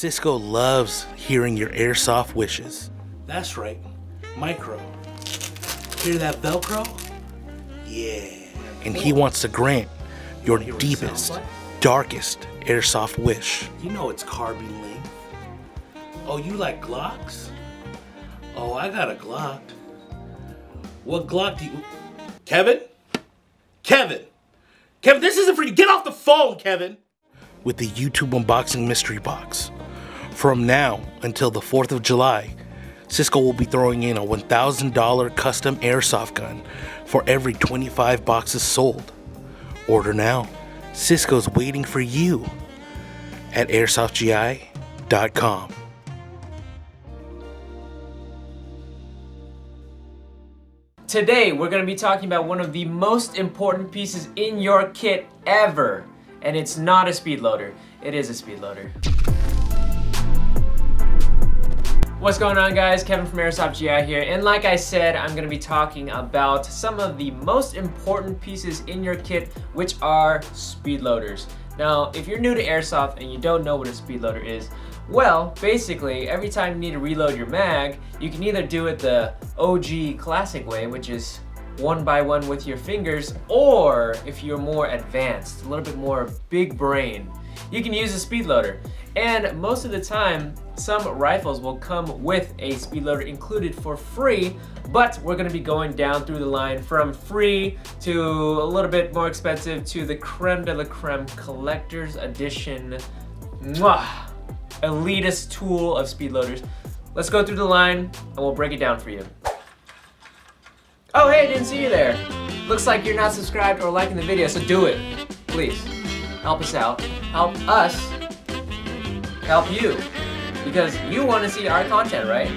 Cisco loves hearing your airsoft wishes. That's right, micro. Hear that Velcro? Yeah. And he wants to grant your deepest, darkest airsoft wish. You know it's carbine length. Oh, you like Glocks? Oh, I got a Glock. What Glock do you... Kevin? Kevin, this isn't for you. Get off the phone, Kevin. With the YouTube Unboxing Mystery Box. From now until the 4th of July, Cisco will be throwing in a $1,000 custom airsoft gun for every 25 boxes sold. Order now. Cisco's waiting for you at airsoftgi.com. Today, we're going to be talking about one of the most important pieces in your kit ever. And it's not a speed loader. It is a speed loader. What's going on, guys? Kevin from Airsoft GI here. And like I said, I'm going to be talking about some of the most important pieces in your kit, which are speed loaders. Now, if you're new to Airsoft and you don't know what a speed loader is, well, basically, every time you need to reload your mag, you can either do it the OG classic way, which is one by one with your fingers, or if you're more advanced, a little bit more big brain, you can use a speed loader. And most of the time, some rifles will come with a speed loader included for free, but we're gonna be going down through the line from free to a little bit more expensive to the creme de la creme collector's edition. Mwah! Elitist tool of speed loaders. Let's go through the line and we'll break it down for you. Oh, hey, I didn't see you there. Looks like you're not subscribed or liking the video, so do it. Please, help us out. Help us help you. Because you want to see our content, right?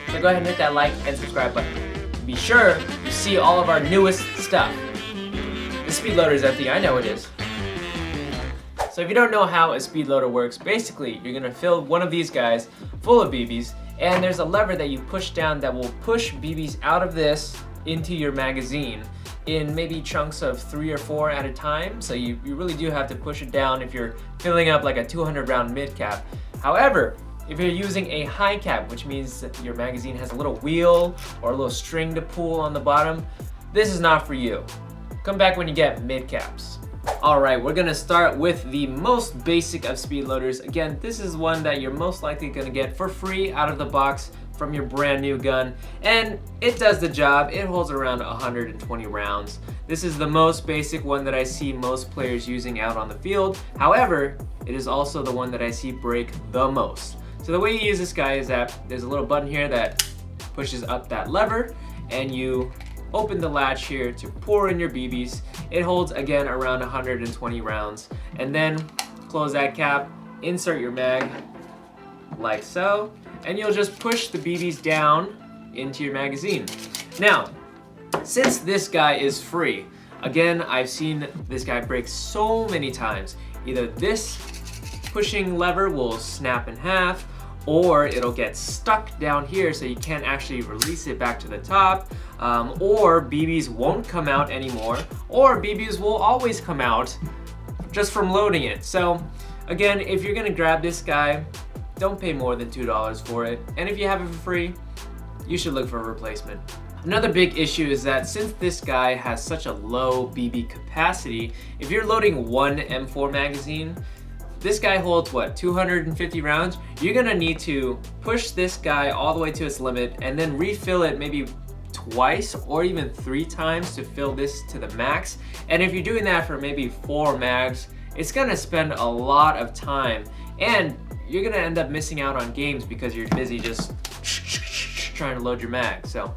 So go ahead and hit that like and subscribe button. Be sure you see all of our newest stuff. The speed loader is empty, I know it is. So if you don't know how a speed loader works, basically you're gonna fill one of these guys full of BBs, and there's a lever that you push down that will push BBs out of this into your magazine in maybe chunks of 3 or 4 at a time. So you really do have to push it down if you're filling up like a 200 round mid cap. However, if you're using a high cap, which means that your magazine has a little wheel or a little string to pull on the bottom, this is not for you. Come back when you get mid caps. Alright, we're gonna start with the most basic of speed loaders. Again, this is one that you're most likely gonna get for free out of the box from your brand new gun, and it does the job. It holds around 120 rounds. This is the most basic one that I see most players using out on the field. However, it is also the one that I see break the most. So the way you use this guy is that there's a little button here that pushes up that lever, and you open the latch here to pour in your BBs. It holds, again, around 120 rounds. And then close that cap, insert your mag, like so, and you'll just push the BBs down into your magazine. Now, since this guy is free, again, I've seen this guy break so many times. Either this pushing lever will snap in half, or it'll get stuck down here so you can't actually release it back to the top, or BBs won't come out anymore, or BBs will always come out just from loading it. So again, if you're gonna grab this guy, don't pay more than $2 for it, and if you have it for free, you should look for a replacement. Another big issue is that since this guy has such a low BB capacity, if you're loading one M4 magazine, this guy holds, what, 250 rounds? You're gonna need to push this guy all the way to its limit and then refill it maybe twice or even 3 times to fill this to the max. And if you're doing that for maybe 4 mags, it's gonna spend a lot of time, and you're gonna end up missing out on games because you're busy just trying to load your mag. So,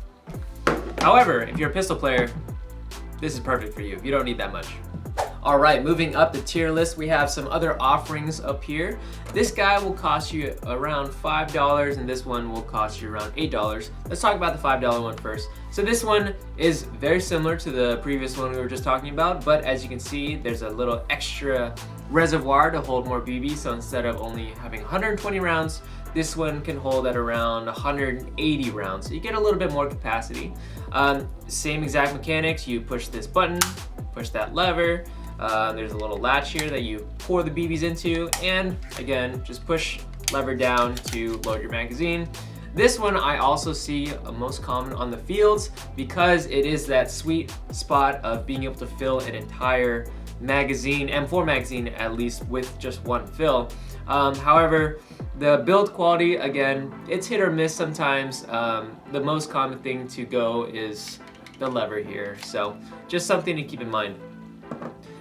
however, if you're a pistol player, this is perfect for you. You don't need that much. All right, moving up the tier list, we have some other offerings up here. This guy will cost you around $5, and this one will cost you around $8. Let's talk about the $5 one first. So this one is very similar to the previous one we were just talking about, but as you can see, there's a little extra reservoir to hold more BB. So instead of only having 120 rounds, this one can hold at around 180 rounds. So you get a little bit more capacity. Same exact mechanics, you push this button, push that lever, there's a little latch here that you pour the BBs into, and again, just push lever down to load your magazine. This one I also see most common on the fields because it is that sweet spot of being able to fill an entire magazine, M4 magazine at least, with just one fill. However, the build quality, again, it's hit or miss sometimes. The most common thing to go is the lever here, so just something to keep in mind.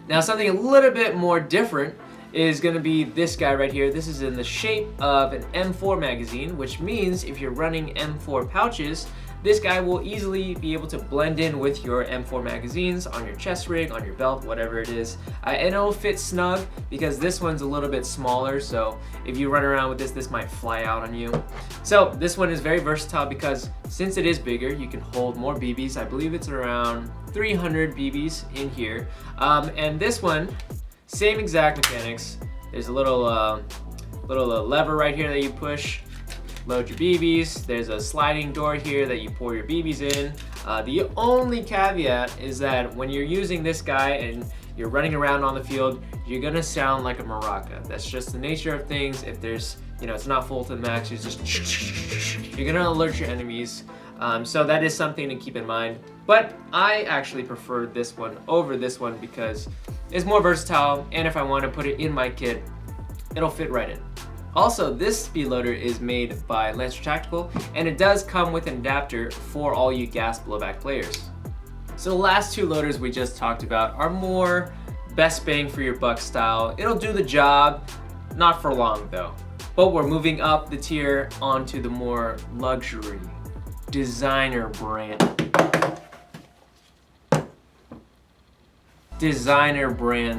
Now, something a little bit more different is going to be this guy right here. This is in the shape of an M4 magazine, which means if you're running M4 pouches, this guy will easily be able to blend in with your M4 magazines on your chest rig, on your belt, whatever it is. And it'll fit snug because this one's a little bit smaller, so if you run around with this might fly out on you. So this one is very versatile because since it is bigger, you can hold more BBs. I believe it's around 300 BBs in here. And this one, same exact mechanics. There's a little lever right here that you push, load your BBs. There's a sliding door here that you pour your BBs in. The only caveat is that when you're using this guy and you're running around on the field, you're gonna sound like a maraca. That's just the nature of things. If there's, it's not full to the max, you're gonna alert your enemies. So that is something to keep in mind. But I actually prefer this one over this one because it's more versatile, and if I want to put it in my kit, it'll fit right in. Also, this speed loader is made by Lancer Tactical, and it does come with an adapter for all you gas blowback players. So the last two loaders we just talked about are more best bang for your buck style. It'll do the job, not for long though. But we're moving up the tier onto the more luxury, designer brand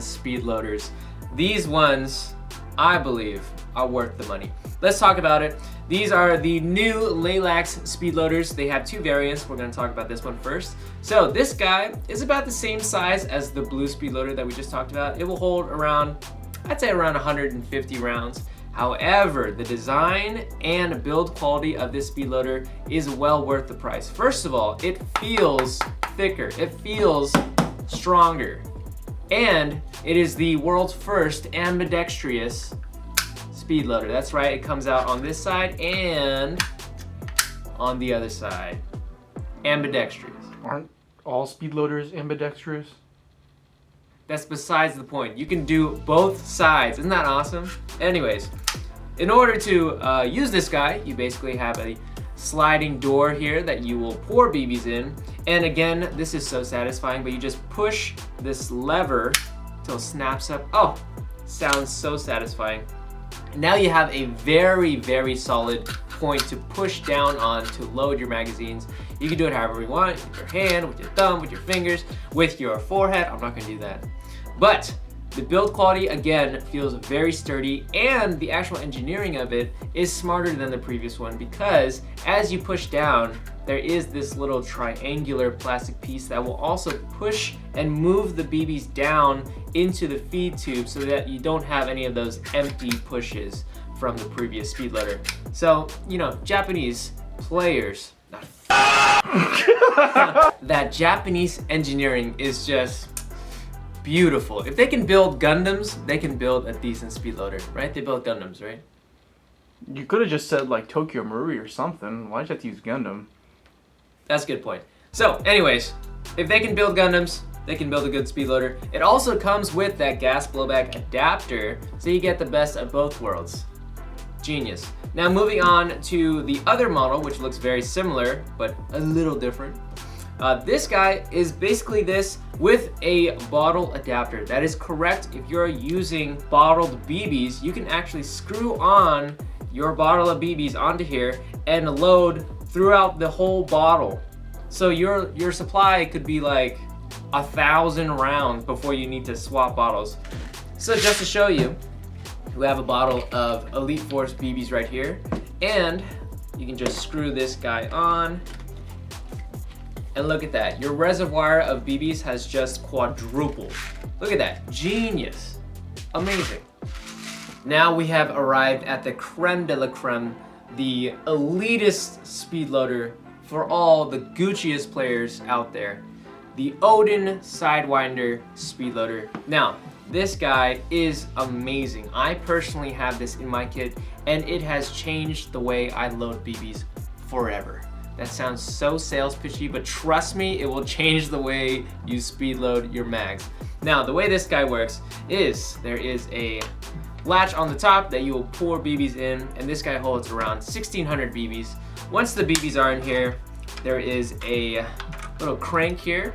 speed loaders. These ones, I believe, are worth the money. Let's talk about it. These are the new Laylax speed loaders. They have two variants. We're gonna talk about this one first. So this guy is about the same size as the blue speed loader that we just talked about. It will hold around, I'd say around 150 rounds. However, the design and build quality of this speed loader is well worth the price. First of all, it feels thicker, it feels stronger, and it is the world's first ambidextrous speed loader. That's right, it comes out on this side and on the other side. Ambidextrous. Aren't all speed loaders ambidextrous? That's besides the point. You can do both sides. Isn't that awesome? Anyways, in order to use this guy, you basically have a sliding door here that you will pour BBs in. And again, this is so satisfying, but you just push this lever till it snaps up. Oh, sounds so satisfying. Now you have a very, very solid point to push down on to load your magazines. You can do it however you want, with your hand, with your thumb, with your fingers, with your forehead. I'm not gonna do that. But the build quality, again, feels very sturdy, and the actual engineering of it is smarter than the previous one because as you push down, there is this little triangular plastic piece that will also push and move the BBs down into the feed tube so that you don't have any of those empty pushes from the previous speed loader. So, Japanese players, that Japanese engineering is just beautiful. If they can build Gundams, they can build a decent speed loader, right? They build Gundams, right? You could have just said like Tokyo Marui or something. Why'd you have to use Gundam? That's a good point. So anyways, if they can build Gundams, they can build a good speed loader. It also comes with that gas blowback adapter, so you get the best of both worlds. Genius. Now moving on to the other model, which looks very similar, but a little different. This guy is basically this with a bottle adapter. That is correct. If you're using bottled BBs, you can actually screw on your bottle of BBs onto here and load throughout the whole bottle. So your supply could be like 1,000 rounds before you need to swap bottles. So just to show you, we have a bottle of Elite Force BBs right here, and you can just screw this guy on. And look at that, your reservoir of BBs has just quadrupled. Look at that, genius, amazing. Now we have arrived at the creme de la creme, the elitist speed loader for all the Gucciest players out there, the Odin Sidewinder speed loader. Now, this guy is amazing. I personally have this in my kit, and it has changed the way I load BBs forever. That sounds so sales pitchy, but trust me, it will change the way you speed load your mags. Now, the way this guy works is there is a latch on the top that you will pour BBs in, and this guy holds around 1,600 BBs. Once the BBs are in here, there is a little crank here.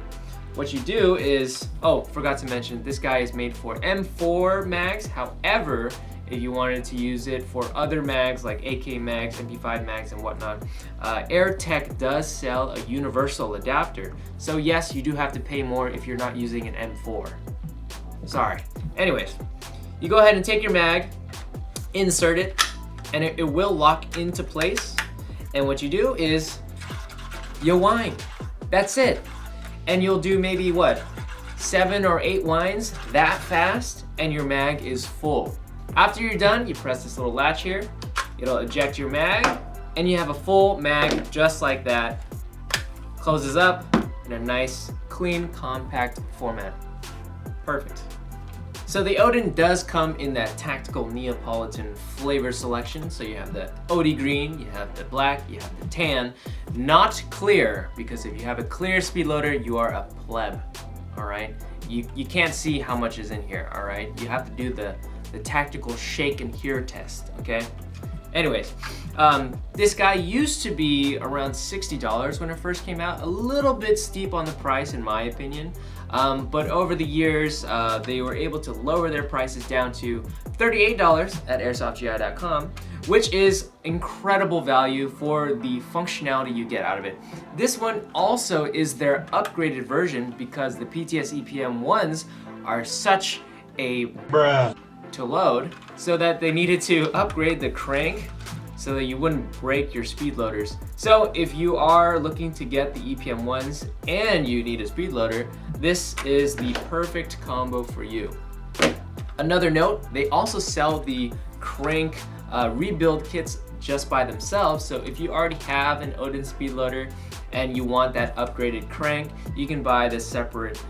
What you do is, oh, forgot to mention, this guy is made for M4 mags. However, if you wanted to use it for other mags like AK mags, MP5 mags, and whatnot, AirTech does sell a universal adapter. So yes, you do have to pay more if you're not using an M4. Sorry. Anyways, you go ahead and take your mag, insert it, and it will lock into place. And what you do is you wind. That's it. And you'll do maybe what, 7 or 8 winds that fast, and your mag is full. After you're done, you press this little latch here, it'll eject your mag, and you have a full mag just like that. Closes up in a nice, clean, compact format. Perfect. So the Odin does come in that tactical Neapolitan flavor selection. So you have the Odie green, you have the black, you have the tan. Not clear, because if you have a clear speed loader, you are a pleb, all right? You can't see how much is in here, all right? You have to do the tactical shake and hear test, okay? Anyways, this guy used to be around $60 when it first came out. A little bit steep on the price in my opinion. But over the years, they were able to lower their prices down to $38 at airsoftgi.com, which is incredible value for the functionality you get out of it. This one also is their upgraded version because the PTS EPM ones are such a to load, so that they needed to upgrade the crank so that you wouldn't break your speed loaders. So if you are looking to get the EPM ones and you need a speed loader, this is the perfect combo for you. Another note, they also sell the crank rebuild kits just by themselves. So if you already have an Odin speed loader and you want that upgraded crank, you can buy this separate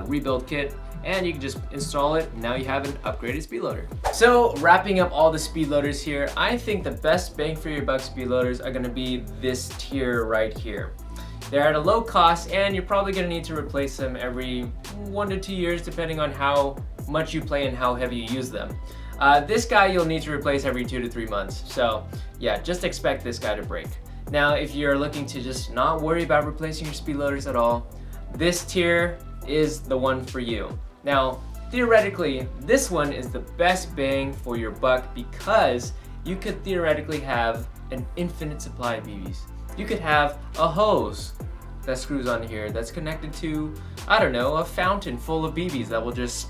rebuild kit, and you can just install it. Now you have an upgraded speed loader. So wrapping up all the speed loaders here, I think the best bang for your buck speed loaders are gonna be this tier right here. They're at a low cost, and you're probably gonna need to replace them every 1 to 2 years, depending on how much you play and how heavy you use them. This guy you'll need to replace every 2 to 3 months. So yeah, just expect this guy to break. Now, if you're looking to just not worry about replacing your speed loaders at all, this tier is the one for you. Now, theoretically, this one is the best bang for your buck because you could theoretically have an infinite supply of BBs. You could have a hose that screws on here that's connected to, I don't know, a fountain full of BBs that will just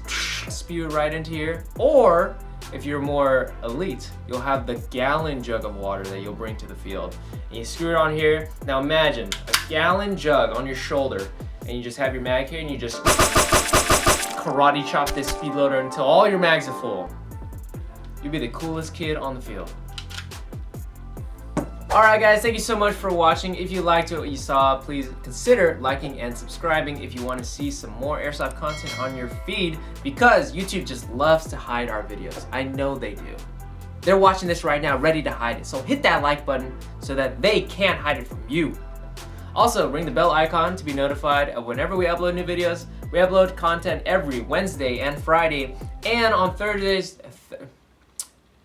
spew right into here. Or if you're more elite, you'll have the gallon jug of water that you'll bring to the field. And you screw it on here. Now imagine a gallon jug on your shoulder, and you just have your mag here, and you just karate chop this speed loader until all your mags are full. You'll be the coolest kid on the field. Alright guys, thank you so much for watching. If you liked what you saw, please consider liking and subscribing if you want to see some more airsoft content on your feed, because YouTube just loves to hide our videos. I know they do. They're watching this right now, ready to hide it. So hit that like button so that they can't hide it from you. Also, ring the bell icon to be notified of whenever we upload new videos. We upload content every Wednesday and Friday, and on Thursdays,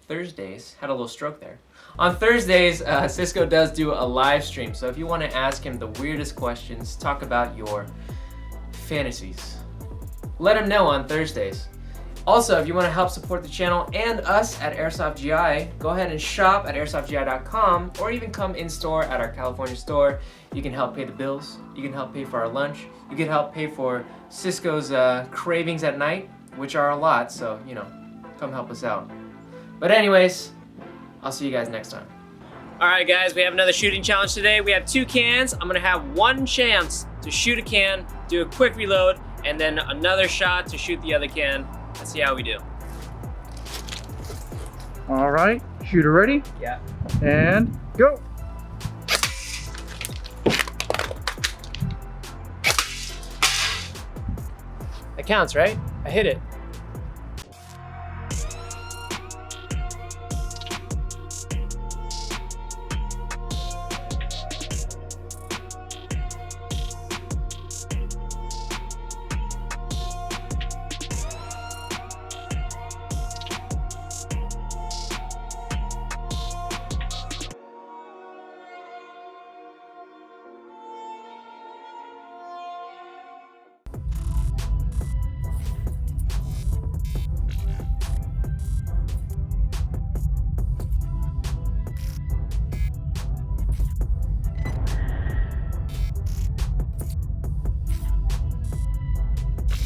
had a little stroke there. On Thursdays, Cisco does do a live stream, so if you want to ask him the weirdest questions, talk about your fantasies, let him know on Thursdays. Also, if you want to help support the channel and us at Airsoft GI, go ahead and shop at airsoftgi.com, or even come in store at our California store. You can help pay the bills, you can help pay for our lunch, you can help pay for Cisco's cravings at night, which are a lot, so, you know, come help us out. But anyways, I'll see you guys next time. Alright guys, we have another shooting challenge today. We have 2 cans. I'm gonna have 1 chance to shoot a can, do a quick reload, and then another shot to shoot the other can. Let's see how we do. All right, shooter ready? Yeah. And go. That counts, right? I hit it.